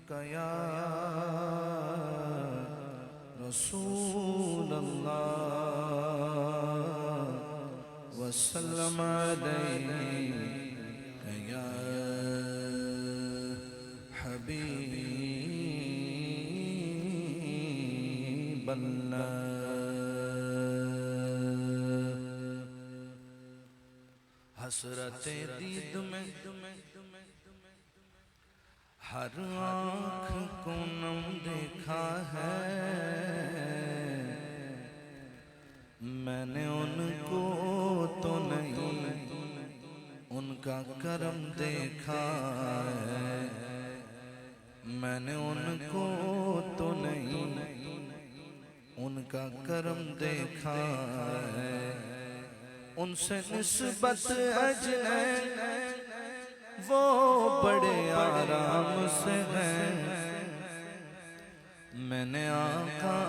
या रसूल अल्लाह वसल्लम अलैका या हबीब अल्लाह। हसरते दीद में हर आँख को नम देखा है, मैंने उनको तो नहीं उनका करम देखा है। मैंने उनको तो नहीं उनका करम देखा है। उनसे निस्बत अजने वो बड़े आराम से हैं। मैंने आका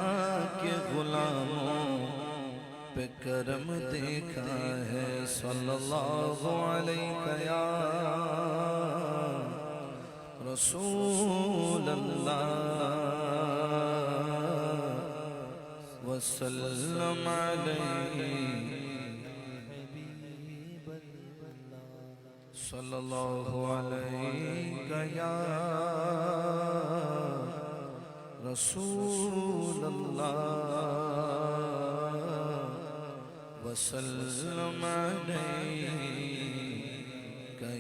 के गुलामों पे करम देखा है। सल्लल्लाहु अलैहि या रसूल अल्लाह वसल्लम अलैहि सल्लल्लाहु अलैहि या रसूल अल्लाह वसल्लम अलैहि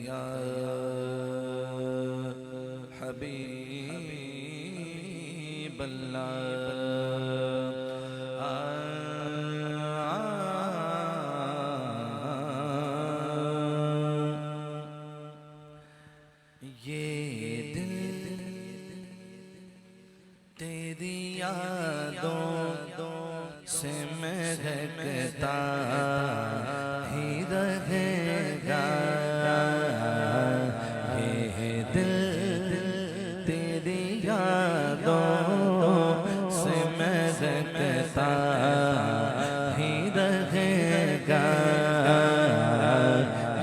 या हबीब अल्लाह। तेरी यादों से महकता ही रहेगा ये दिल। तेरी यादों से महकता ही रहेगा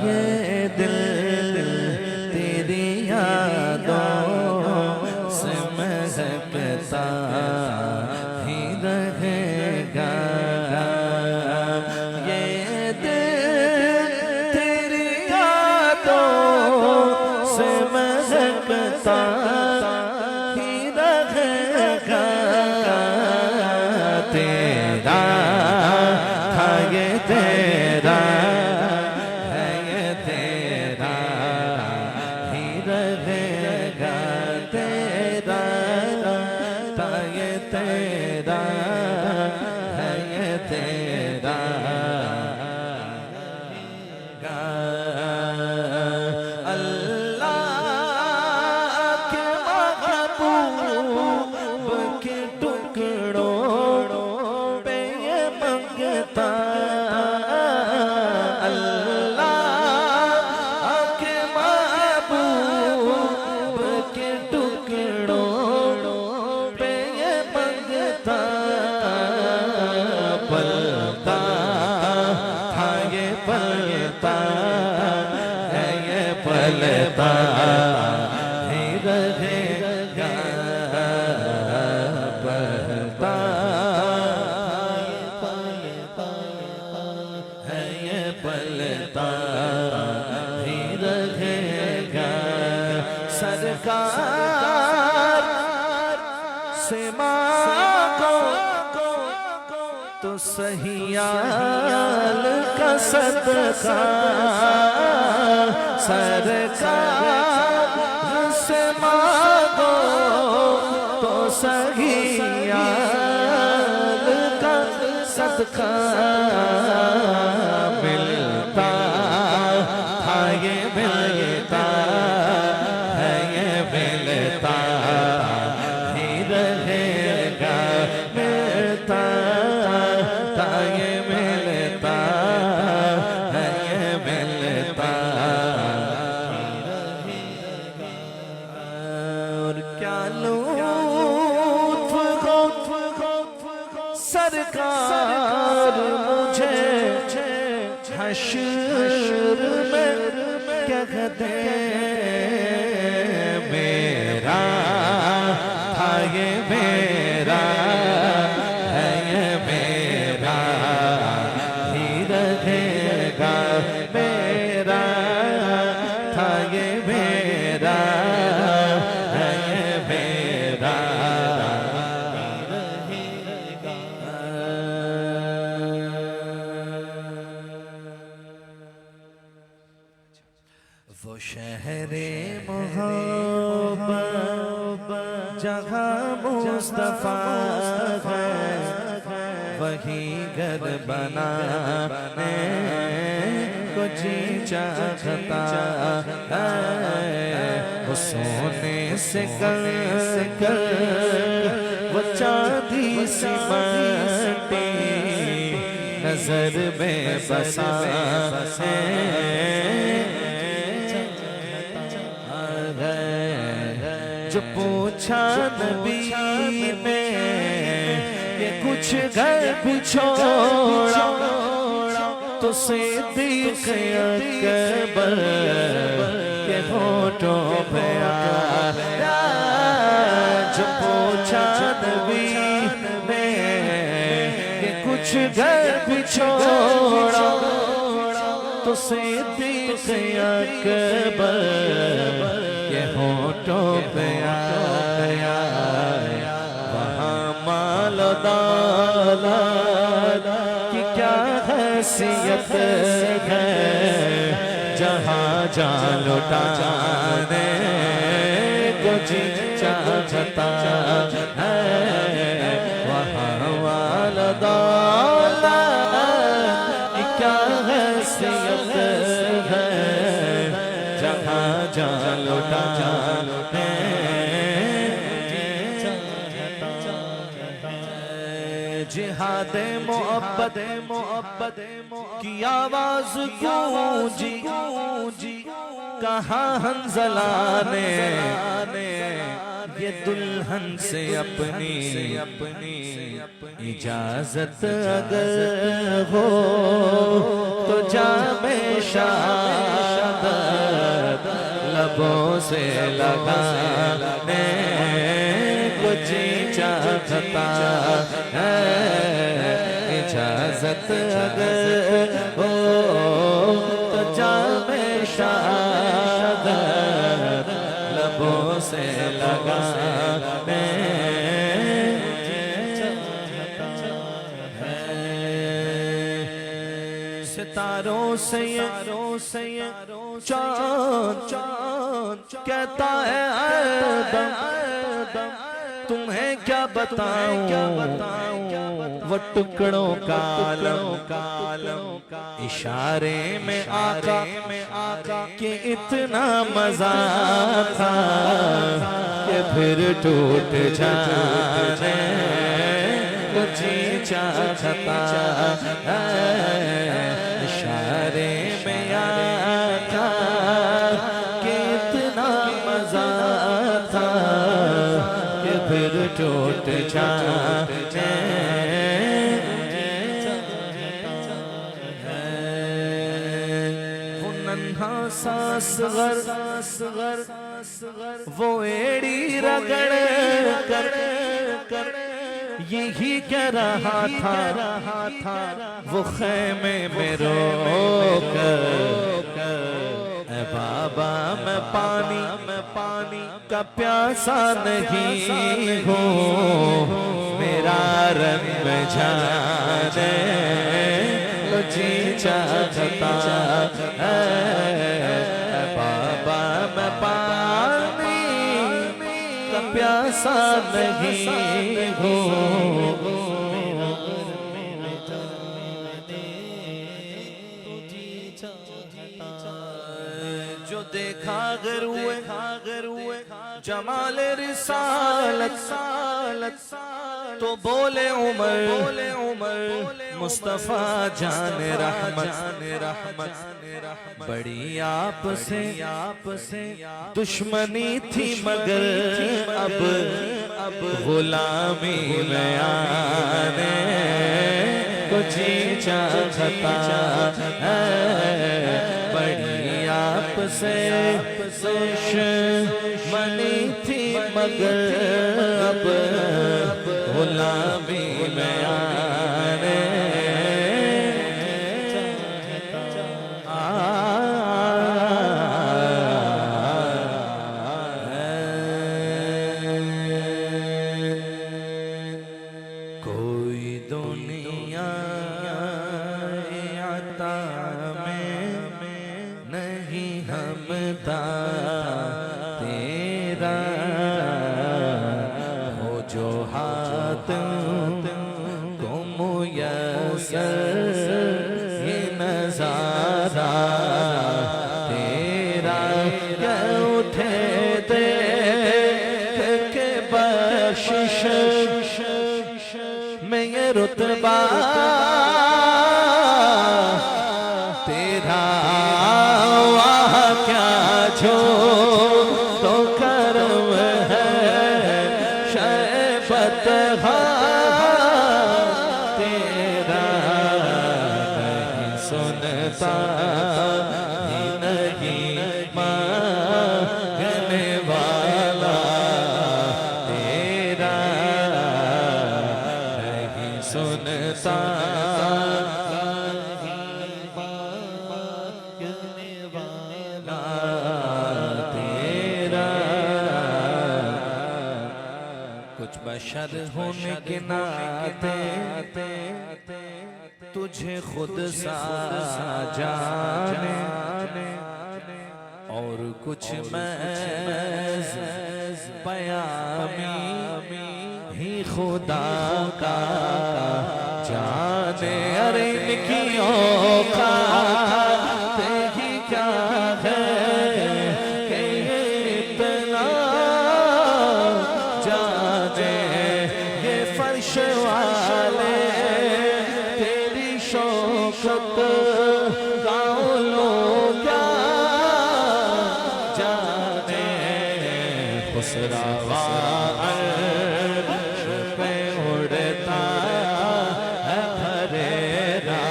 ये दिल। तेरी यादों से महकता ही रहेगा ये दिल। तेरी यादों से महकता ही रहेगा। तेरा था ये तेरा है ये तेरा ही रहेगा। तेरा था ये तेरा है ये तेरा अल्लाह के महबूब के टुकड़ों पे ये मंगता। अल्लाह के महबूब के टुकड़ों पे ये मंगता। पलता था ये पलता है ये पलता ही रहेगा। पलता है ये पलता ही रहेगा। सरकार से मांगो तो सही याल का सदका। सरकार से मांगो तो सही याल का सदका। मिलता था ये मिलता है ये मिलता ही रहेगा। मिलता था ये मिलता है ये मिलता और क्या लूत्फ सरकार मुझे हश्र में क्या कहते मेरा जहाँ मुस्तफा है वही घर बनाने को जी चाहता है। वो सोने से कर वो चांदी सी माटी नजर में बसा है। जो पूछा नबी ने ये कुछ घर भी छोड़ा तो सिद्दीक़ अकबर के होठों पे आया। जो पूछा नबी ने ये कुछ घर भी छोड़ा तो सिद्दीक़ अकबर के होठों पे आया। वहाँ माल दौलत की क्या हैसियत है जहाँ जान लुटाने को जी चाहता है। वहाँ माल दौलत की क्या हैसियत है जहाँ जान लुटाने जिहाद मोहब्बत की आवाज गूंजी कहाँ हंज़ला ने ये दुल्हन से अपनी इजाजत अगर हो तो जामे शाहादत लबों से लगाने को जी चाहता है। इजाजत अगर हो तो जामे शाहादत लबों से लगाने सितारों से चाँद कहता है आदम तुम्हें क्या बताऊं वो टुकड़ों का आलम इशारे में आका कि इतना मजा था कि फिर टूट जाने को जी चाहता है। इशारे में आका कि इतना मजा था कि फिर टूट जाने वो नन्हा सासगर वो एड़ी रगड़ कर यही कह रहा था वो खेमे में रोकर बाबा मैं पानी का प्यासा नहीं हूँ मेरा रंग जाने को जी चाहता है। बाबा मैं पानी का प्यासा नहीं हूँ जो देखा गर हुए जमाल रिसालत तो बोले उमर मुस्तफा जान रहमत बड़ी आप से दुश्मनी थी मगर अब गुलामी में आने को जी चाहता है। बड़ी आप से दुश्मनी थी मगर अब गुलामी में आने कोई दुनिया आता में नहीं हमता तेरा में ये रुतबा तेरा वहाँ क्या जो तो करम है शैबत तेरा नहीं सुनता ही नहीं मांगने वाला तेरा नहीं सुनता बशर होने के नाते तुझे खुद सा जाने और कुछ मैं बयामी ही खुदा का जाने। अरे इनकी औकात ही क्या है कि इतना जाने ये फर्श वाले तेरी शौकत गाँव लोग क्या जाने। खुसरावा अर्श पे उड़ता है फरेरा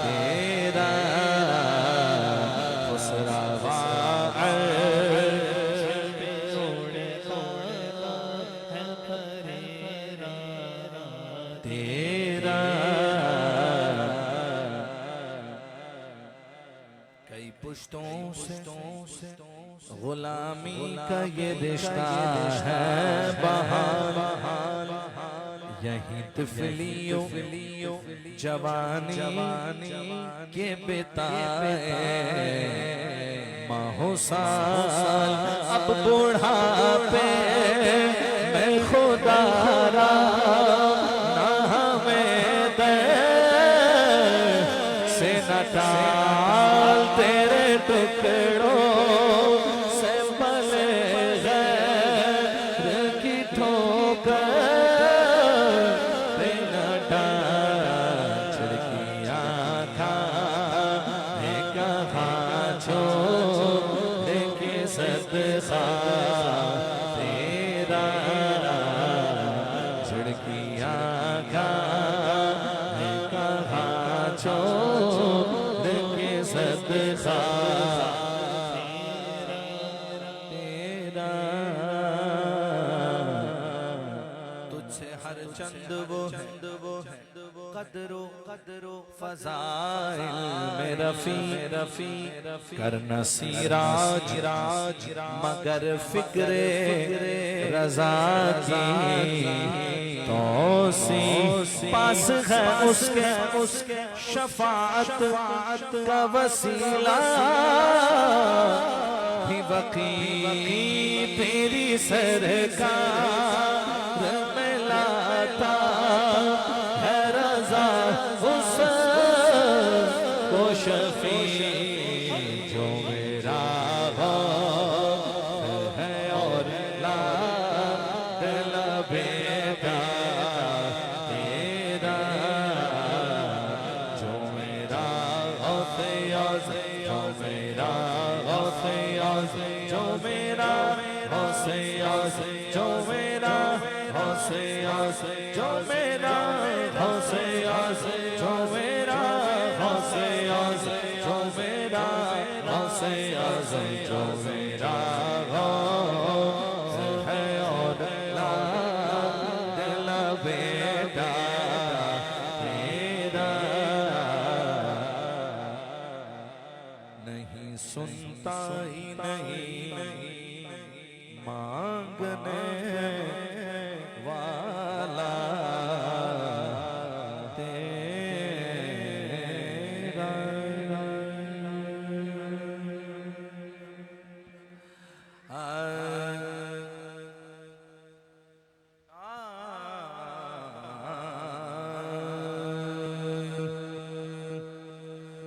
तेरा खुसरावा अर्श पे उड़ता है फरेरा तेरा। कई पुश्तों से गुलामी का ये रिश्ता है बहार यही तिफलियों जवानी के बिताए माहो साल अब बुढ़ापे मैं खुदारा ना हमें दे से न टाल तेरे टुकड़ों तेरा झड़किया कहा छोड़ के सदका तेरा। तुझसे हर चंद वो कदरो फज़ाइल में रफ़ी करना सिराज मगर फिक्रे रज़ा की तौसी पास है उसके शफ़ाअत का वसीला भी वक़ी तेरी सरकार में लाता है रज़ा उसको शफ़ी जो मेरा है और ला बेटा तेरा जो मेरा जो मेरा जो मेरा जो मेरा जो मेरा जो मेरा जो मेरा जो मेरा है और दिल बेटा तेरा नहीं सुनता ही नहीं मांगने वाला तेरा।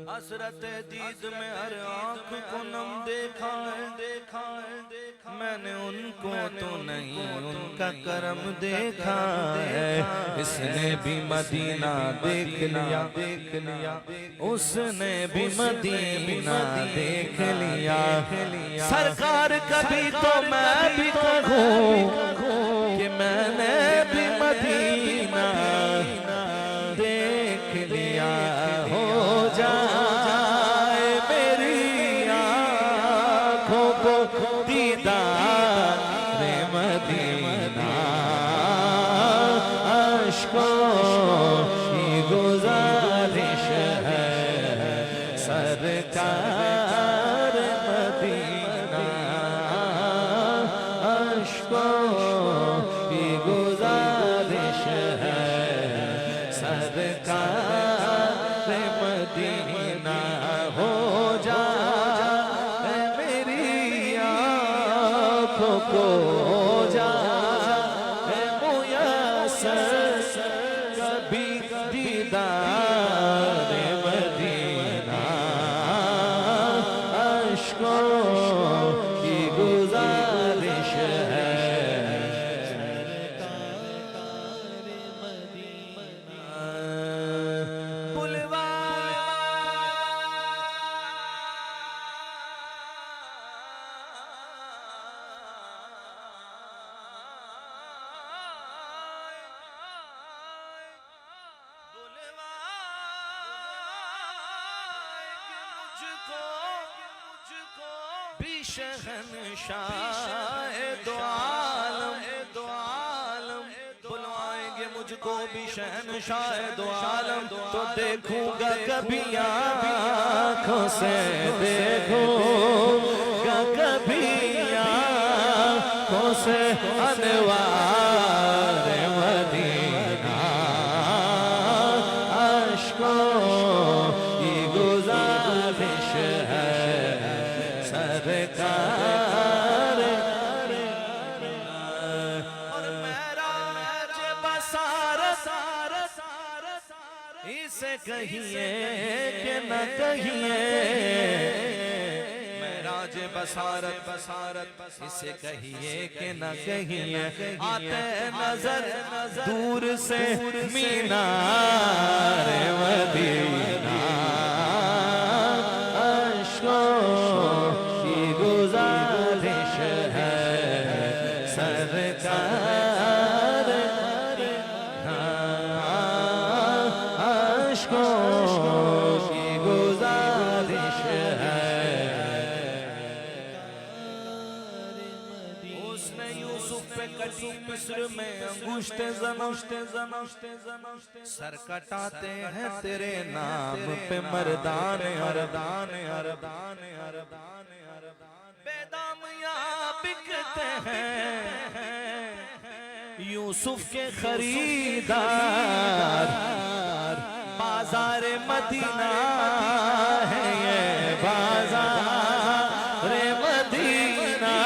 हसरत दीद में हर आँख को नम देखा है मैंने उनको तो नहीं उनका करम देखा है। इसने भी मदीना देख लिया, देख लिया, उसने भी मदीना देख लिया। सरकार कभी तो मैं भी कहूँ कि मैंने भी मदीना देख लिया। हो जाए मेरी आँखों को दीदार मदीना, अश्कों की गुजारिश है सरकार मदीना, अश्कों की गुजारिश है सरकार मदीना। हो जाए मेरी आँखों को जाए मुयस्सर कभी दीदार मदीना, अश्कों की गुजारिश है शहंशाह दो आलम बुलवाएंगे मुझको भी शहंशाह दो आलम। तो देखूंगा कभी आँखों से, देखूंगा कभी आँखों से अनवार मदीना, अश्कों की गुजारिश है सरकार। और मेराज बसारत इसे कहिए कि न कहिए, मेराज बसारत इसे कहिए कि न कहिए। आते नजर दूर से मीनार मदीना, अश्कों की गुजारिश है सरकार, अश्कों की गुजारिश है। उसने यूसुफ पे कटी मिस्र में अंगूष्ठे ज़नूष्ठे सर कटाते हैं तेरे नाम पे मर्दान अरदान अरदान अरदान बेदाम यहाँ बिकते हैं यूसुफ के खरीदार। बाजार मदीना है ये बाजार मदीना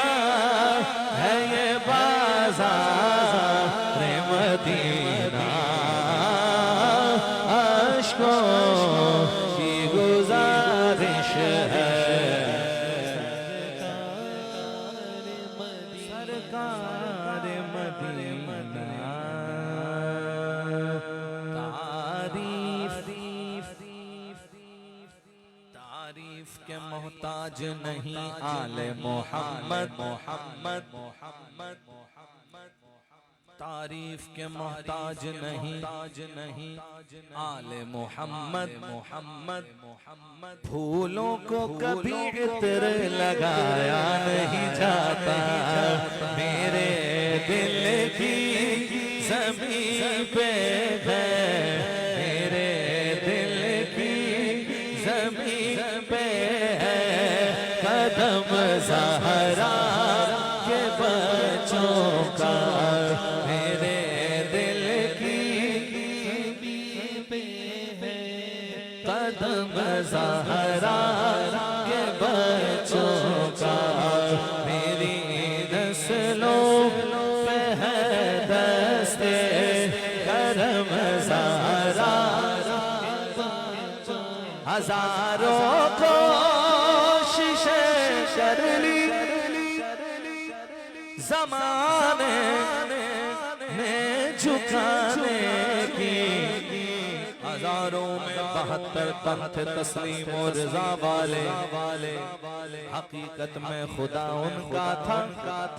है ये बाजार मदीना, अश्कों की गुजारिश है सरकार मदीना। तारीफ के मोहताज नहीं आले मोहम्मद मोहम्मद मोहम्मद तारीफ के मोहताज नहीं आले मोहम्मद मोहम्मद मोहम्मद। फूलों को कभी इत्र लगाया नहीं जाता, मेरे दिल की ज़मीन पे है, मेरे दिल की ज़मीन पे है कदम ज़हरा के बच्चों का, मेरे दिल की कदम ज़हरा के बच्चों का। मेरी नस्लों पे है दस्ते करम ज़हरा, हजारों कोशिशें कर ली ज़माने में झुकाने की। हजारों में 72 तन थे तस्लीम और रज़ा वाले, हकीकत में खुदा उनका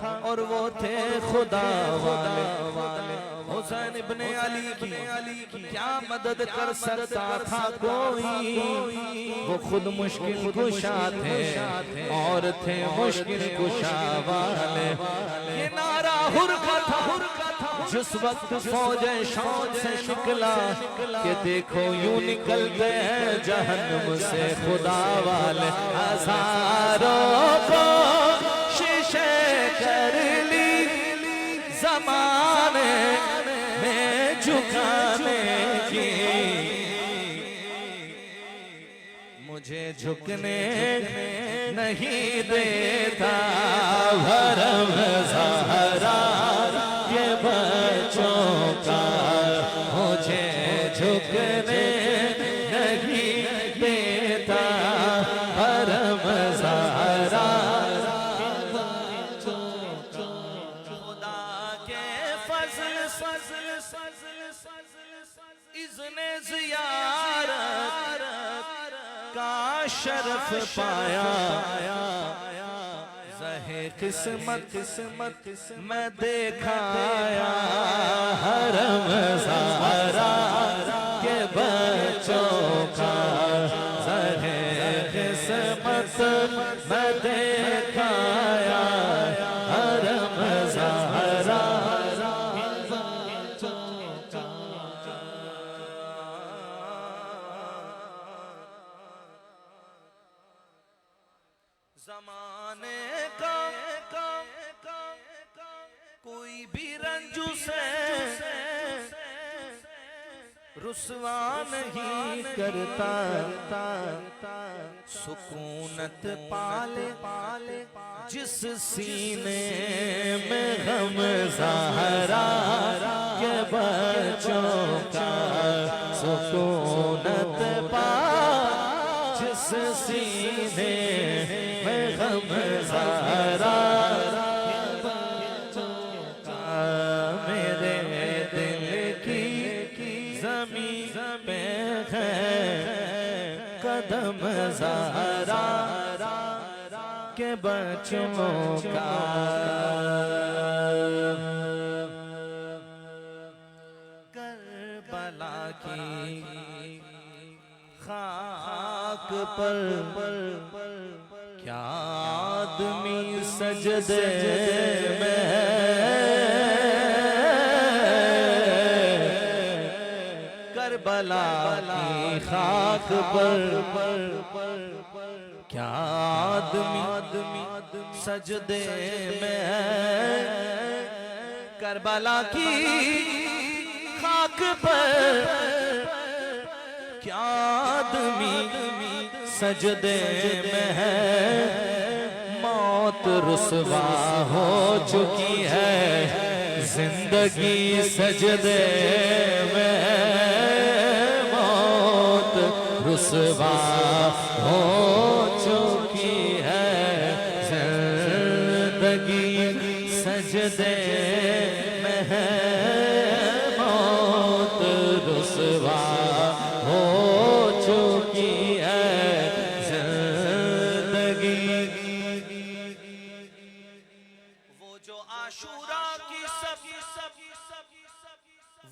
था और वो थे खुदा वाले। हुसैन इब्ने अली की क्या मदद कर सकता था कोई, वो खुद मुश्किल कुशा थे और थे मुश्किल कुशा वाले। ये नारा हुर का था जिस वक्त फौजे शाम से निकला कि देखो यूं निकलते हैं जहन्नुम से खुदा वाले। हजारों को शीशे कर ली ज़माने में झुकाने की, मुझे झुकने नहीं देता भरम ज़हरा के बच्चों का, मुझे झुकने नहीं देता भरम ज़हरा के बच्चों का। खुदा के फज़ल इज़्ने ज़ियारत का शरफ पाया, ज़हे किस्मत मैं देखाया हरम ज़हरा के बच्चों का। ज़हे किस्मत मैं देखाया हरम ज़हरा के बच्चों का। ज़माने का कोई भी रंजू से रुसवा नहीं करता, सुकूनत पाले जिस सीने में गम ज़हरा के बच्चों का। सुकूनत पा जिस सीने में गम ज़हरा के बच्चों का। मेरे दिल की ज़मीन पे है कदम ज़हरा के बच्चों का। करबला की खाक पर क्या आदमी सजदे में, करबला की खाक पर क्या आदमी सजदे में है। करबला की खाक पर क्या आदमी सजदे में है। मौत रुसवा हो चुकी है, जिंदगी सजदे में है। मौत रुसवा हो चुकी है, जिंदगी सजदे में है। मौत रुसवा हो चुकी है जिंदगी। वो जो आशूरा की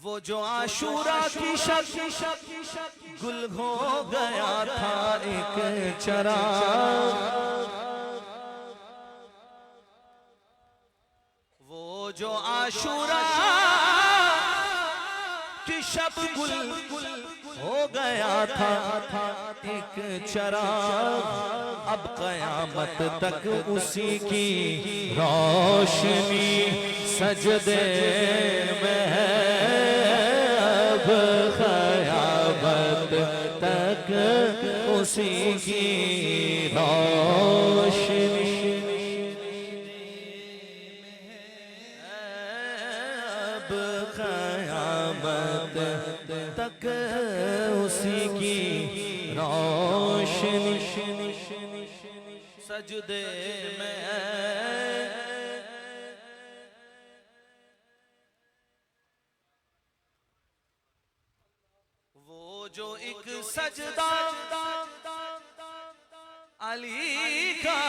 वो जो आशूरा की शक गुल हो गया था एक चराग। वो जो आशूरा की शब गुल हो गया था एक चराग। अब कयामत तक उसी की रोशनी सजदे में है। अब कयामत तक उसी की रोशनी, अब कयामत तक उसी की रोशनी सजदे में। जो एक सजदा अली का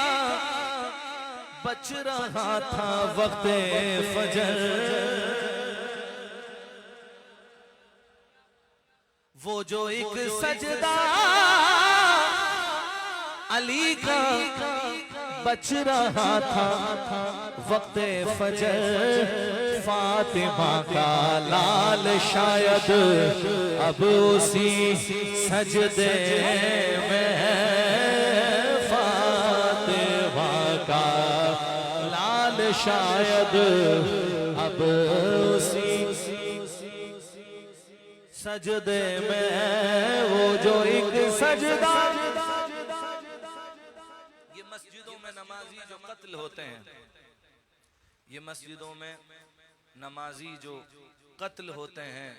बच रहा था वक्त फजर, वो जो एक सजदा अली का बच रहा था वक्त फजर, फातिमा का लाल शायद अब उसी सजदे में है, फातिमा का लाल शायद अब उसी सजदे में है, वो जो एक सजदा। ये मस्जिदों में नमाजी जो कत्ल होते हैं, ये मस्जिदों में नमाजी जो कत्ल होते हैं,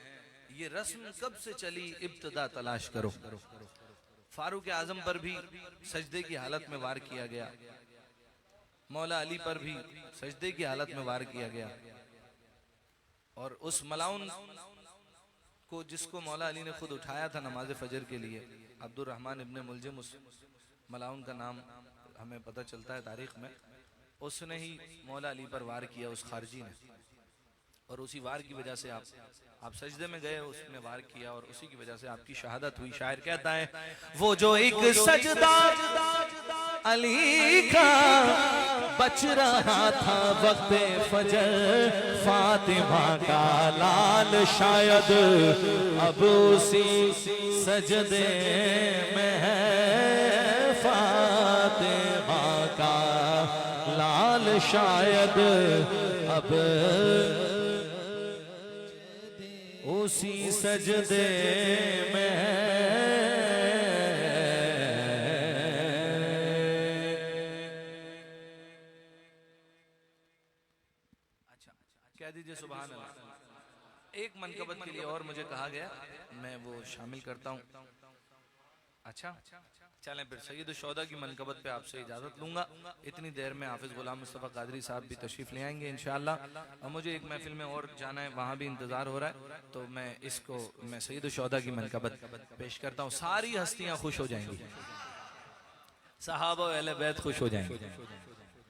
ये रस्म कब से चली, इब्तिदा तलाश करो। फारूक आजम पर भी सजदे की हालत में वार किया गया, मौला अली पर भी सजदे की हालत में वार किया गया, और उस मलाउन को जिसको मौला अली ने खुद उठाया था नमाज फजर के लिए, अब्दुर रहमान इब्ने मुलजिम, उस मलाउन का नाम हमें पता चलता है तारीख में, उसने ही मौला अली पर वार किया, उस खारजी ने, और उसी वार की वजह से आप सजदे में गए, उसने वार किया और उसी की वजह से आपकी शहादत हुई। शायर कहता है वो जो एक सजदा अली का बच रहा था वक्त फजर, फातिमा का लाल शायद अब उसी सजदे में है, फातिमा का लाल शायद अब उसी सजदे में है। अच्छा कह दीजिए सुभान अल्लाह। एक मनकबत के लिए और मुझे कहा गया, मैं वो शामिल करता हूँ। अच्छा चलें फिर सैयद शौदा की मनकबत पे आपसे इजाज़त लूँगा। इतनी देर में हाफिज़ गुलाम मुस्तफ़ा कादरी साहब भी तशरीफ़ ले आएंगे इंशाअल्लाह, और मुझे एक महफिल में और जाना है, वहाँ भी इंतज़ार हो रहा है, तो मैं सैयद शौदा की मनकबत पेश करता हूँ। सारी हस्तियाँ खुश हो जाएंगी, सहाबा अहले बैत खुश हो जाएंगे,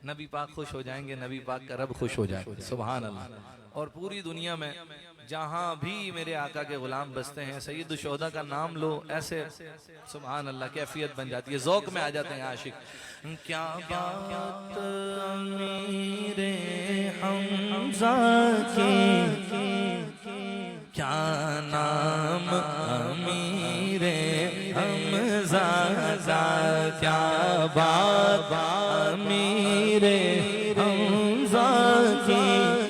नबी पाक खुश हो जाएंगे, नबी पाक का रब खुश हो जाएगा, सुभान अल्लाह। और पूरी दुनिया में जहाँ भी मेरे आका के गुलाम बसते हैं, सैयद शोहदा का नाम लो, ऐसे सुभान अल्लाह कैफियत बन जाती है, ज़ौक़ में आ जाते हैं आशिक। क्या बात अमीरे हमज़ा की, क्या नाम अमीरे हमज़ा का, क्या बात अमीरे हमज़ा की,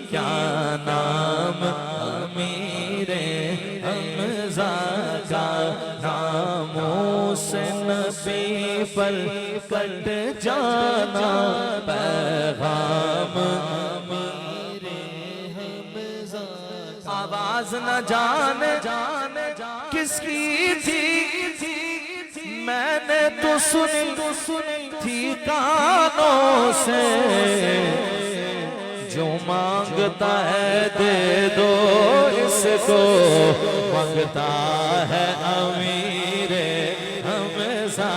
क्या नाम अमीरे हमज़ा का, नामों से नबी पर कट जाना पैगाम अमीरे हमज़ा, आवाज़ न जाने किसकी थी, मैंने तो सुनी थी कानों से, जो मांगता है दे दो इसको, मांगता है अमीरे हमज़ा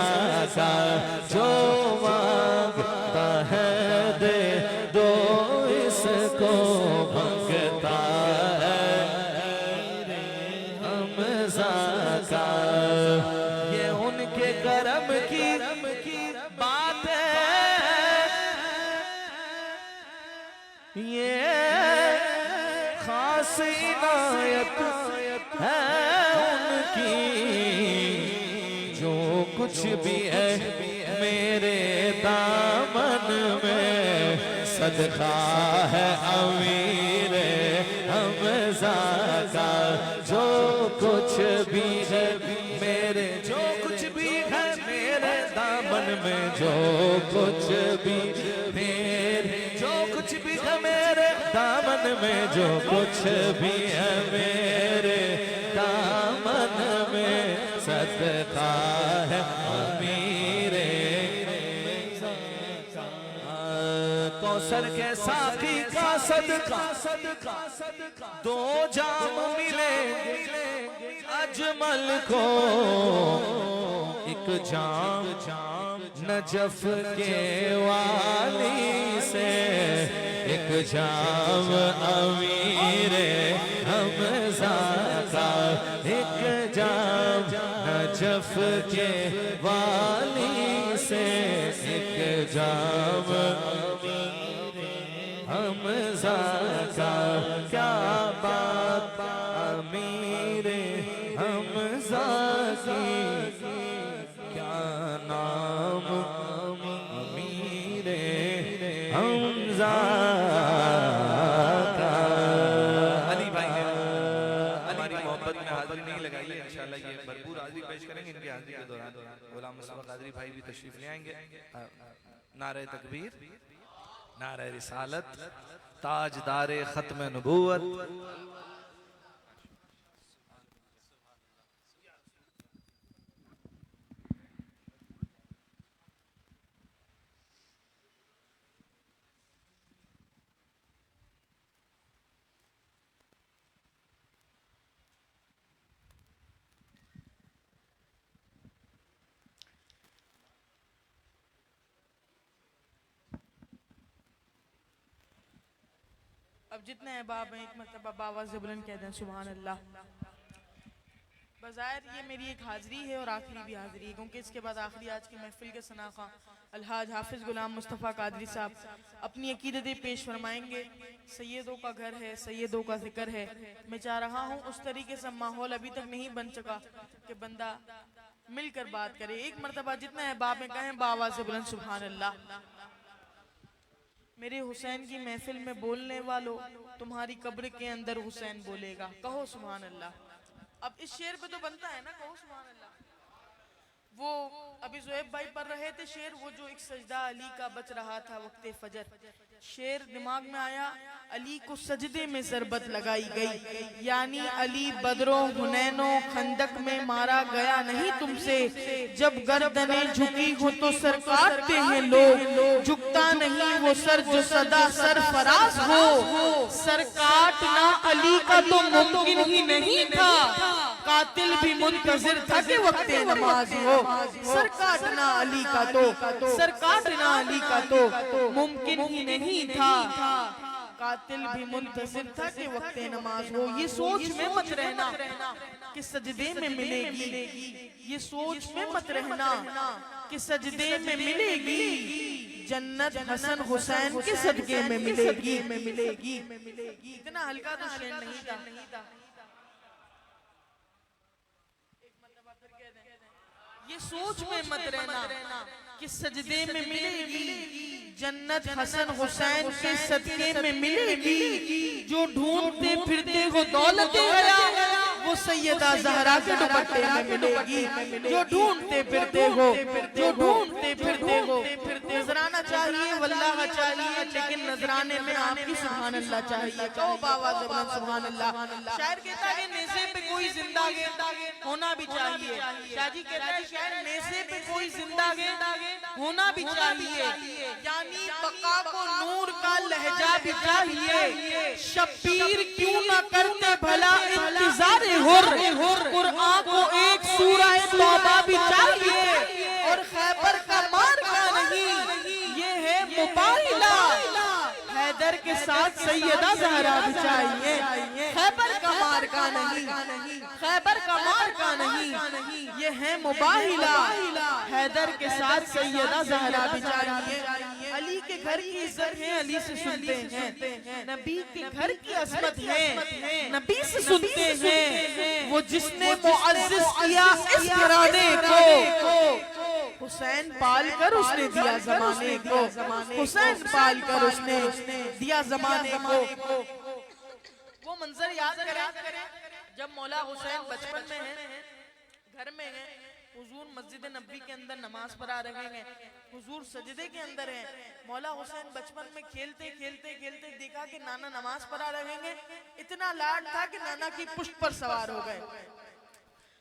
का, जो मांगता है दे दो इसको, मांगता है अमीरे हमज़ा का। ये उनके करम की बात है, ये खास इनायत है उनकी, जो कुछ भी है मेरे दामन में, सदका है अमीरे हमज़ा का, जो कुछ भी है मेरे, जो कुछ भी है मेरे दामन में, जो कुछ भी मेरे, जो कुछ भी है मेरे दामन में, जो कुछ भी है मेरे दामन में, सदका है अमीरे कौसर के साकी का सदका दो जाम मिलेंगे अजमल को, एक जाम नजफ के वाली से, एक जाम अमीर हमजा का, एक जाम नजफ के वाली से, एक जाम हमजा का। क्या बात अमीर हमजा की, क्या नाम अमीर हमजा का। अली भाई ने हमारी मोहब्बत में हाजिरी नहीं लगाई है, इंशाल्लाह ये भरपूर हाजिरी पेश करेंगे। इनकी हाजिरी के दौरान गुलाम मुस्तफा कादरी भाई भी तशरीफ ले आएंगे। नारे तकबीर, नारे रिसालत, ताजदारे खत्म नबूवत। अब जितने अहबाब हैं एक मरतबा बावाज़ बुलंद कह दें सुभान अल्लाह। बज़ाहिर ये मेरी एक हाज़िरी है और आखिरी भी हाज़िरी है, क्योंकि इसके बाद आखिरी आज की महफिल के सनाखा अलहाज हाफिज़ गुलाम मुस्तफ़ा कादरी साहब अपनी अकीदतें पेश फरमाएंगे। सैयदों का घर है, सैयदों का जिक्र है। मैं चाह रहा हूँ उस तरीके से माहौल अभी तक नहीं बन सका कि बंदा मिलकर बात करे। एक मरतबा जितने अहबाब में कहें बावाज़ बुलंद सुभान अल्लाह। मेरे हुसैन की महफिल में बोलने वालों, तुम्हारी कब्र के अंदर हुसैन बोलेगा, कहो सुभान अल्लाह। अब इस शेर पे तो बनता है ना, कहो सुभान अल्लाह। वो अभी ज़ुहैब भाई पढ़ रहे थे शेर, वो जो एक सजदा अली का बच रहा था वक्ते फजर, शेर दिमाग में आया, अली को सजदे में ज़रबत लगाई गई, यानी अली बदरों हुनैनों खंदक में मारा गया नहीं तुमसे। जब गर्दनें झुकी हो तो सर काटते हैं लोग, झुकता नहीं वो सर जो सदा सरफराज हो। सर काटना अली का तो मुमकिन ही नहीं था, कातिल भी मुंतज़िर था कि वक्ते नमाज हो। सर काटना अली का तो, सर काटना अली का तो मुमकिन ही नहीं था, कातिल भी मुंतज़िर था कि वक्ते नमाज हो। ये सोच में मत रहना कि सजदे में मिलेगी, ये सोच में मत रहना कि सजदे में मिलेगी, जन्नत हसन हुसैन के सदके में मिलेगी। इतना हल्का तो शेर नहीं था। ये सोच में मत रहना कि सजदे में मिलेगी, जन्नत हसन हुसैन के सदके में मिलेगी। जो ढूंढते फिरते हो दौलत गया, वो सैयदा ज़हरा के दुपट्टे में मिलेगी। जो ढूंढते फिरते हो, जो ढूंढते फिरते हो, नजराना चाहिए वल्लाह चाहिए, लेकिन नजराने में आपकी सुभान अल्लाह चाहिए। कहो बावाज़ बुलंद सुभान अल्लाह। शायर कहता है नेज़े पे कोई जिंदा होना भी चाहिए। शाजी कहता है शायर नेज़े पे कोई जिंदा होना भी चाहिए, यानी बका को नूर का लहजा भी चाहिए। शब्बीर क्यों ना करते भला इंतज़ार हुर, कुरान को एक सूरह तौबा भी चाहिए, और खैबर का मार का नहीं ये है मुबाहिला। हैदर के साथ सैयदा ज़हरा भी चाहिए, खैबर का मार का नहीं, खैबर का मार का नहीं ये है मुबाहिला। हैदर के साथ सैयदा ज़हरा भी चाहिए। अली के घर की इज्जत है, अली से सुनते हैं। नबी के घर की अज़मत है, नबी से सुनते हैं। वो जिसने मुअज़्ज़िज़ किया इस घराने को, हुसैन पाल कर उसने दिया ज़माने को, हुसैन पाल कर उसने दिया ज़माने को। वो मंजर याद करें जब मौला हुसैन बचपन में है, घर में है, हुजूर मस्जिद नबी के अंदर नमाज पढ़ा रहे हैं, हुजूर सजदे के अंदर हैं। मौला हुसैन बचपन में खेलते खेलते खेलते देखा कि नाना नमाज पढ़ा रहे हैं, इतना लाड था कि नाना की पुष्ट पर सवार हो गए।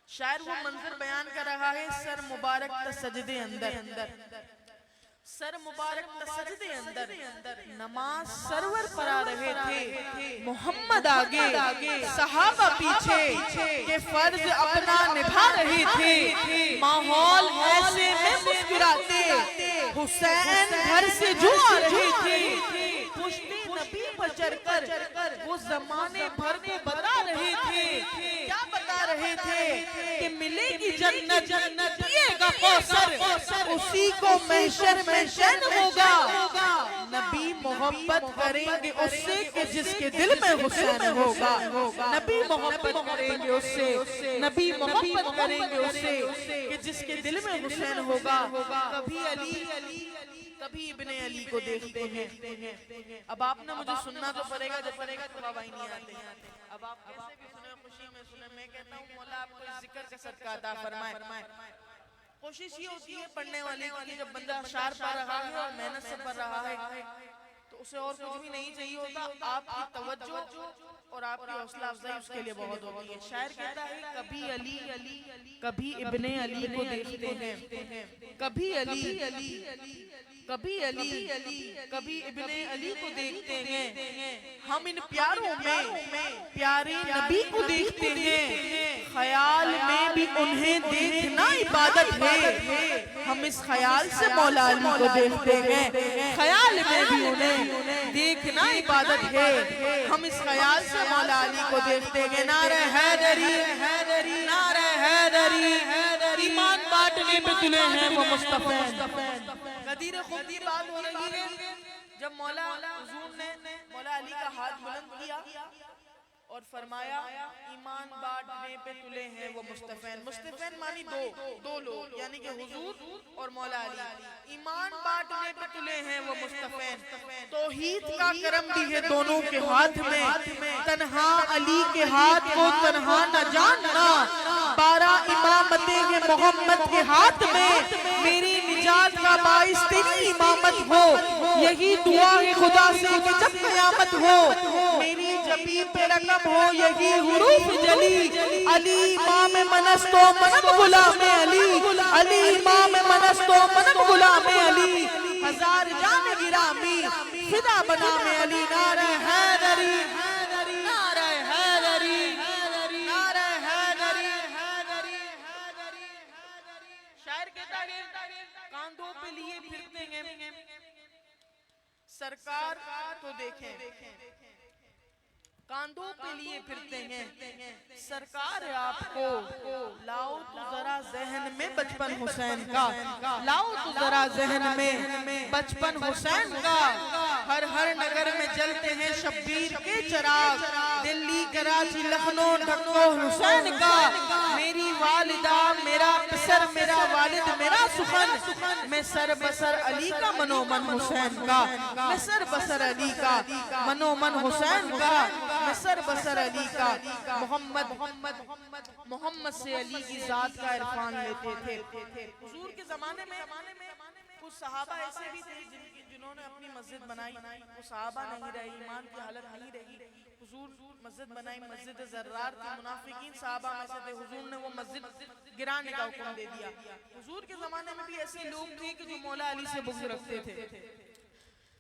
शायर वो मंजर बयान कर रहा है, सर मुबारक सजदे अंदर, सर मुबारक सजदे अंदर नमाज सरवर पढ़ा रहे थे, मोहम्मद आगे सहाबा पीछे के फर्ज अपना निभा रहे थे। माहौल ऐसे में मुस्कुराते हुसैन घर से जो आ रहे थे, पुश्ते नबी पर चढ़कर वो जमाने भर को बता रहे थे। क्या बता रहे थे? कि मिलेगी जन्नत, जन्नत पिएगा कौसर, उसी को महशर में शैन होगा। नबी मोहब्बत करेंगे उससे कि जिसके दिल में हुसैन होगा। नबी मोहब्बत करेंगे उससे, नबी मोहब्बत करेंगे उससे कि जिसके दिल में हुसैन होगा। कभी अली कभी इब्ने अली को देखते हैं। अब आपने मुझे सुनना तो पड़ेगा, जब पड़ेगा तो बाबा ही नहीं आते। अब आप कैसे भी सुने, खुशी में सुने। मैं कहता हूँ मौला आपको इस जिक्र का सदका अता फरमाए। कोशिश ये होती है पढ़ने वाले की, जब बंदा अशआर पढ़ रहा है और मेहनत से पढ़ रहा है तो उसे और कुछ भी नहीं चाहिए होता। आपकी तवज्जो और आपकी हौसला अफजाई उसके लिए बहुत होती है। शायर कहता है कभी अली कभी इब्ने अली को देखते हैं, कभी अली कभी अली कभी इब्ने अली को देखते हैं। हम इन प्यारों में प्यारे नबी को देखते हैं, ख्याल में भी उन्हें देखना इबादत है। हम इस ख्याल से मौला अली को देखते हैं, ख्याल में भी उन्हें देखना इबादत है। हम इस ख्याल से मौला अली को देखते हैं। नारे हैदरी नारे हैदरी, ईमान बांटने पे तुले हैं वो मुस्तफा। कदीर खूब की बात हो रही है जब मौला हुजूर ने मौला अली का हाथ बुलंद किया और फरमाया ईमान बांटने पे तुले हैं वो मुस्तफैन। मुस्तफैन मानी दो लोग, यानी कि हुजूर और मौला अली। ईमान बांटने पे तुले हैं वो मुस्तफैन। तौहीद का करम भी है दोनों के हाथ में, तन्हा अली के हाथ को तन्हा न जानना। 12 इमामतें हैं मोहम्मद के हाथ में, मेरी निजात का बाइस तेरी इमामत हो। यही दुआ है खुदा से कि जब क़यामत हो मेरी जबी पे रकम हो यही हुरूफ जली। अली इमाम मनस्तो मनक गुलाम अली, अली इमाम मनस्तो मनक गुलाम अली। हजार जान गिरामी फिदा बना में अली। नारे हैदरी नारे हैदरी नारे हैदरी। शायर कहता है कांधों पे लिए फिरते हैं सरकार तो देखें, कांधों पे लिए फिरते हैं सरकार आपको। लाओ तो जरा जहन में बचपन हुसैन का, लाओ तो जरा जहन में बचपन हुसैन का। हर हर नगर में जलते हैं शब्बीर के चिराग, दिल्ली कराची लखनऊ ढक्को हुसैन का। मेरी वालिदा मेरा पिसर मेरा वालिद मेरा सुखन, मैं सर बसर अली का मनोमन हुसैन का। मैं सर बसर अली का मनोमन हुसैन का। मैं सर बसर अली का। मोहम्मद से अली की जात का इरफान लेते थे। हुजूर के जमाने में कुछ सहाबा ऐसे भी थे जिन्होंने अपनी मस्जिद बनाई। वो सहाबा नहीं रहे, ईमान की हालत नहीं रही। हुजूर मस्जिद बनाई, मस्जिद ज़र्रार थी, मुनाफिकीन सहाबा में से थे। हुजूर ने वो मस्जिद गिराने का हुक्म दे दिया। हुजूर के जमाने में भी ऐसे लोग थे कि जो मौला अली से बुग़्ज़ रखते थे।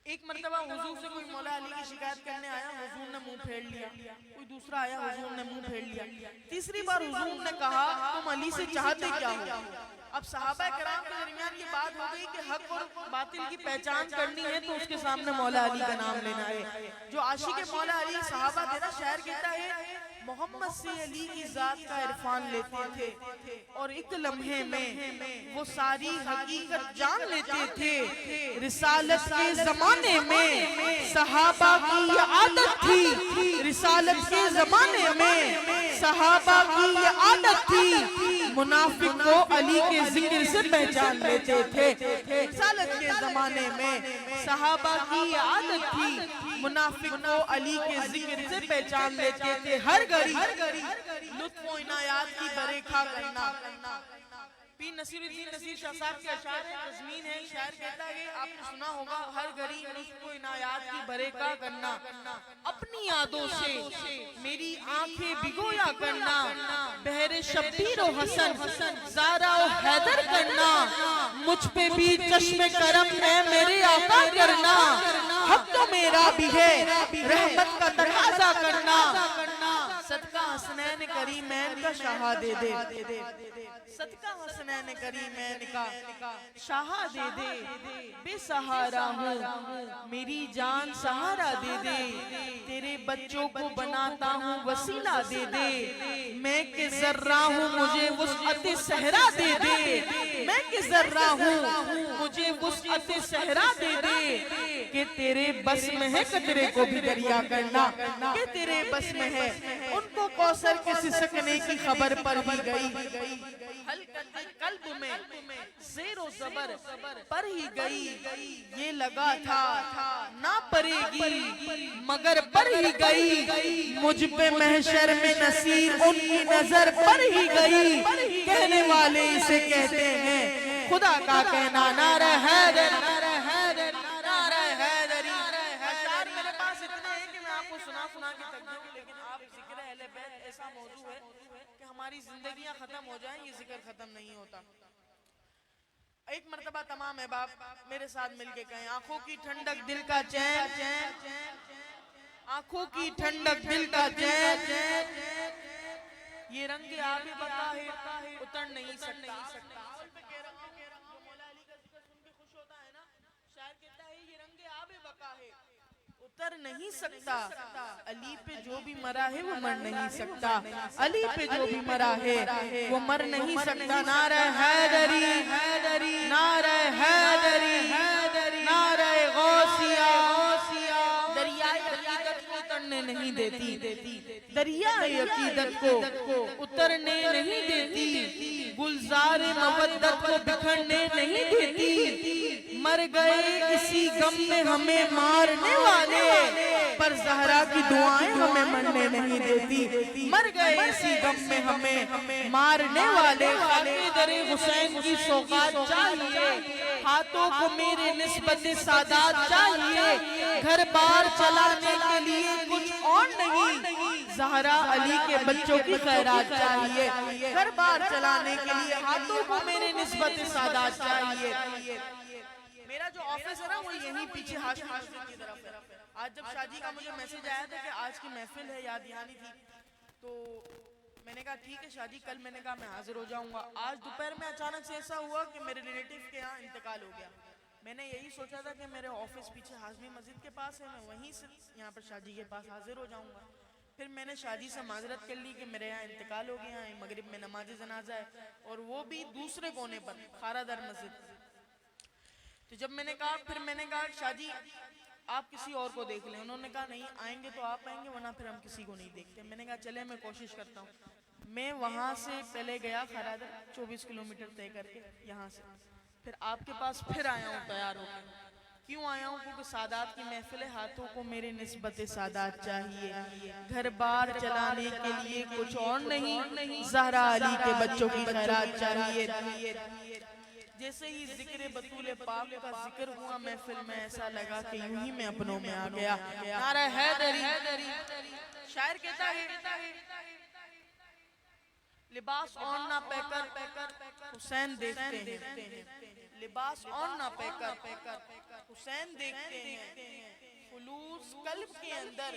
एक मर्तबा हुजूर से कोई मौला अली की शिकायत करने आया, हुजूर ने मुंह फेर लिया। कोई दूसरा आया, हुजूर ने मुंह फेर लिया। तीसरी बार हुजूर ने कहा तुम अली से चाहते क्या हो? अब सहाबा किराम के दरमियान ये बात हो गई कि हक और बातिल की पहचान करनी है तो उसके सामने मौला अली का नाम लेना है। जो आशिक मौला अली सहाबा थे ना, शायर कहता है मोहम्मद से अली की जात का इरफान लेते थे और एक लम्हे में वो सारी हकीकत जान लेते थे। रिसालत के जमाने में सहाबा की ये आदत थी, रिसालत के जमाने में सहाबा की ये आदत थी। मुनाफिक को अली के जिक्र से पहचान लेते थे। रिसालत के जमाने में सहाबा की ये आदत थी, मुनाफिक को अली के जिक्र से पहचान लेते थे। हर घड़ी लुत्फ़ व इनायात की बरेखा करना, पीर नसीरुद्दीन नसीर शाह साहब के अशार है, तज़मीन है। शायर कहता है, आपने सुना होगा, हर घड़ी मुझको इनायात की भरे का करना, अपनी यादों से मेरी आंखें भिगोया करना, बहरे शब्बीर और हसन ज़ारा और हैदर करना, मुझ पे भी चश्मे करम है मेरे आका करना, हक तो मेरा भी है रहमत का तकाज़ा करना, सदका हसनैन करीमैन का शाह दे दे, सदका हसनैन करीमैन का शाह दे दे, बेसहारा हूँ मेरी जान सहारा दे दे, तेरे बच्चों को बनाता हूँ वसीला दे दे, मैं के जर्रा हूँ मुझे वुसअत सहरा दे दे, मैं के जर्रा हूँ मुझे वुसअत सहरा दे दे, कि तेरे बस में है कतरे को भी दरिया करना, कि तेरे बस में है उनको कौसर के सिसकने की खबर पर भी गई, कल्ब में ज़ेरो ज़बर पर ही गई, ये लगा था ना परेगी मगर पर ही गई, मुझ पे महशर में नसीर उनकी नजर पर ही गई, कहने वाले इसे कहते हैं खुदा का कहना, नारा हैदर नारा हैदर नारा हैदरी। अशार मेरे पास इतने हैं कि मैं आपको सुना के थक जाऊंगी, लेकिन आप जिक्र अहले बैत ऐसा मौजू है कि हमारी जिंदगियां खत्म हो जाएं, ये जिक्र खत्म नहीं होता। एक मर्तबा तमाम अहबाब मेरे साथ मिलके कहें, आंखों की ठंडक दिल का चैन, आंखों की ठंडक दिल का चैन, ये रंग आगे बता है उतर नहीं सकता। उतर नहीं सकता, अली पे जो भी मरा है वो मर नहीं सकता, अली पे जो भी मरा है वो मर नहीं सकता। नारे हैदरी नारे हैदरी नारे गौसिया, दरियाए अकीदत को उतरने नहीं देती, दरियाए अकीदत को उतरने नहीं देती, गुलजार मवद्दत को बिखरने नहीं देती, मर गए इसी गम में हमें मारने वाले, पर ज़हरा की दुआएं हमें मरने नहीं देती, मर गए इसी गम में हमें मारने वाले, खालिदरे हुसैन की सौगात चाहिए, हाथों को मेरे निस्बत सादात चाहिए, घर बार चलाने के लिए कुछ और नहीं, ज़हरा अली के बच्चों की खैरात चाहिए, घर बार चलाने के लिए हाथों को मेरे निस्बत सादात चाहिए। मेरा जो ऑफिस है ना वो यहीं पीछे हाशिम मस्जिद की तरफ है। आज जब शादी का मुझे मैसेज आया था कि आज की महफिल है, याद दहानी थी, तो मैंने कहा ठीक है शादी कल, मैंने कहा मैं हाजिर हो जाऊंगा। आज दोपहर में अचानक से ऐसा हुआ कि मेरे रिलेटिव के यहाँ इंतकाल हो गया। मैंने यही सोचा था कि मेरे ऑफिस पीछे हाशमी मस्जिद के पास है, मैं वहीं से यहाँ पर शादी के पास हाजिर हो जाऊंगा। फिर मैंने शादी से माजरत कर ली कि मेरे यहाँ इंतकाल हो गया है, मगरिब में नमाज जनाजा है, और वो भी दूसरे कोने पर खारादर मस्जिद। तो जब मैंने कहा, फिर मैंने कहा शादी आप किसी और को देख लें। उन्होंने कहा नहीं आएंगे तो आप आएंगे, वरना फिर हम किसी को नहीं देखते। मैंने कहा चले मैं कोशिश करता हूँ। मैं वहाँ से पहले गया खरादर 24 किलोमीटर तय करके यहाँ से, फिर आपके पास फिर आया हूँ तैयार होकर। क्यों आया हूँ? क्योंकि सादात की महफिल है, हाथों को मेरे निस्बत सादात चाहिए, घर बार चलाने के लिए कुछ और नहीं, ज़हरा अली के बच्चों की खैरात चाहिए। जैसे ही जिक्र बतूल पाक का जिक्र हुआ महफिल में, ऐसा लगा कि यूं ही मैं अपनों में आ गया। नारा हैदरी। शायर कहता है लिबास और ना पहकर हुसैन देखते हैं, लिबास और ना पहकर हुसैन देखते हैं, खुलूस कल्ब के अंदर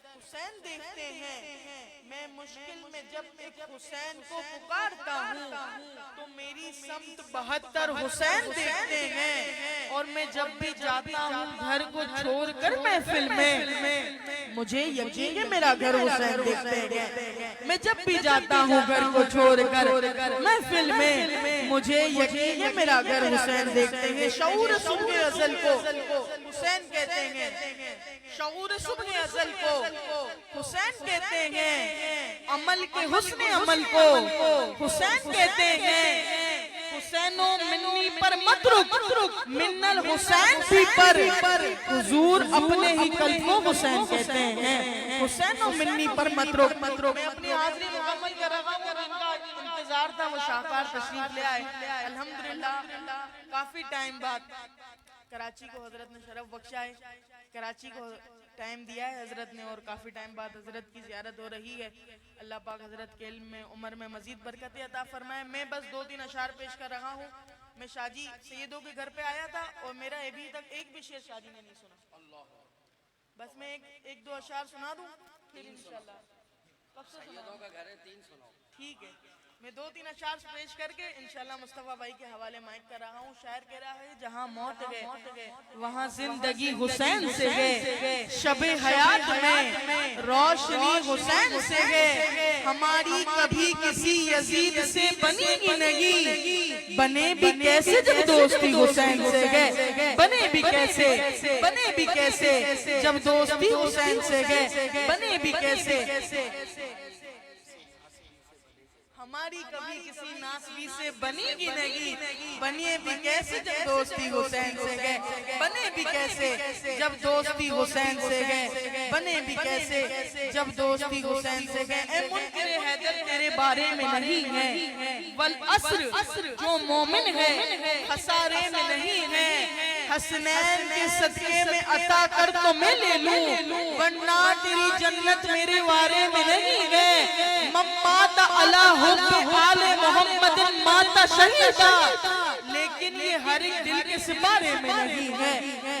हुसैन देखते हैं। मैं मुश्किल में जब एक हुसैन को पुकारता हूँ तो मेरी समत 72 हुसैन देखते हैं। और मैं जब भी जाता हूँ घर को छोड़कर महफिल में, मुझे यकीन है मेरा घर हुसैन देखते हैं। मैं जब भी जाता हूँ घर को छोड़कर महफिल में, मुझे यकीन है मेरा घर हुसैन देखते हैं। शऊर सुबह अज़ल को हुसैन कहते हैं, शऊर सुबह अज़ल को हुसैन कहते हैं, अमल के हुस्न अमल को हुसैन कहते हैं। हुसैनो मिन्नी पर मतरुक मिन्नल हुसैन भी पर हुजूर अपने ही कल्ब को हुसैन कहते हैं। हुसैनो मिन्नी पर मतरुक। मैं अपनी हाज़िरी मुकम्मल कर रहा हूँ, इनका इंतजार था वो शाहकार तशरीफ ले आए। अल्हम्दुलिल्लाह काफी टाइम बाद कराची को हजरत ने शरफ बख्शा है, कराची को टाइम दिया है हजरत ने और काफी टाइम बाद हजरत की ज़ियारत हो रही है। अल्लाह पाक हजरत के इल्म में उम्र में मजीद बरकत अता फरमाए। मैं बस 2-3 अशार पेश कर रहा हूँ। मैं शाजी सैयदों के घर पे आया था और मेरा अभी तक एक भी शेर शाजी ने नहीं सुना। बस मैं एक दो अशार सुना दूं फिर इंशाल्लाह। कब से सैयदों का घर है 3 सुनाओ। ठीक है, मैं 2-3 अशार पेश करके इंशाल्लाह मुस्तफा भाई के हवाले माइक कर रहा हूँ। शायर कह रहा है जहाँ मौत गए वहाँ जिंदगी हुसैन से गए, शबे हयात में रोशनी हुसैन से गए। हमारी कभी किसी यजीद से बनेगी नहीं, बने भी कैसे जब दोस्ती हुसैन से गए, बने भी कैसे जब दोस्ती हुसैन से गए, बने भी कैसे। हमारी कभी किसी नासबी से बनेगी नहीं, बनिए भी कैसे जब दोस्ती हुसैन से गए, बने भी कैसे जब दोस्ती हुसैन से गए, बने भी कैसे जब दोस्ती हुसैन से गए। ए मुनकिर हैदर तेरे बारे में नहीं है, वल अस्र जो मोमिन है खसारे में नहीं है। हसनैन के सदके में अता कर तो मैं ले लूं, वरना तेरी जन्नत मेरे वारे में नहीं है। मम्माता अला हुब्बे आले मोहम्मद माता शहीदा, लेकिन ये हर एक दिल के सिपारे में नहीं है,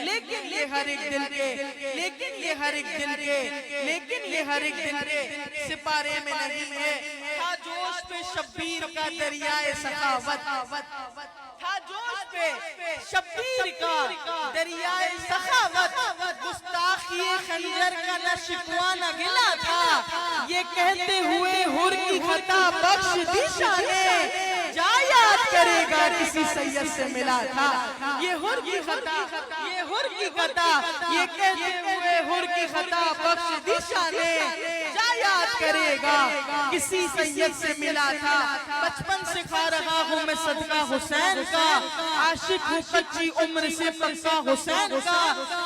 लेकिन ये हर एक दिल के, लेकिन ये हर एक दिल के, लेकिन ये हर एक दिल के सिपारे में नहीं है। था जोश पे शब्बीर का दरियाए सखावत, था जोश पे शब्बीर का दरियाए सखावत, गुस्ताखी खंजर का न शिकवा न गिला था। ये कहते हुए हुर की खता बख्श दी शाने, जा याद करेगा किसी सैयद से मिला था। ये हुर की खता, ये हुर की खता, ये कहते हुए हुर की खता बख्श दी शाने, जा याद करेगा किसी सैयद से मिला था। बचपन से खा रहा हूँ मैं सदका हुसैन का, आशिक हूँ कच्ची उम्र से पक्का हुसैन का।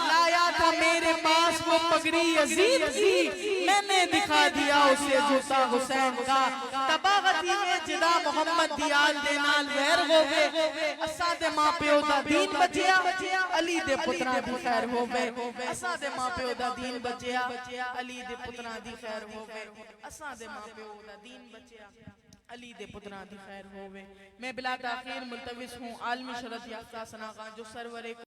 लाया था मेरे पास वो पगड़ी यजीद की, मैंने दिखा दिया उसे जूता हुसैन का। तबागती में जिदा मोहम्मद दियाल दे नाल वैर हो गए, असा दे मां प्यो दा दीन बचिया, अली दे पुत्रा दी खैर हो गए। असा दे मां प्यो दा दीन बचिया, अली दे पुत्रा दी खैर हो गए। असा दे मां प्यो दा दीन बचिया, अली दे पुत्रा दी खैर हो गए। मैं बिला ताखीर मुल्तविस हूँ आलमी शरत याफ्ता सनागा जो सरवरे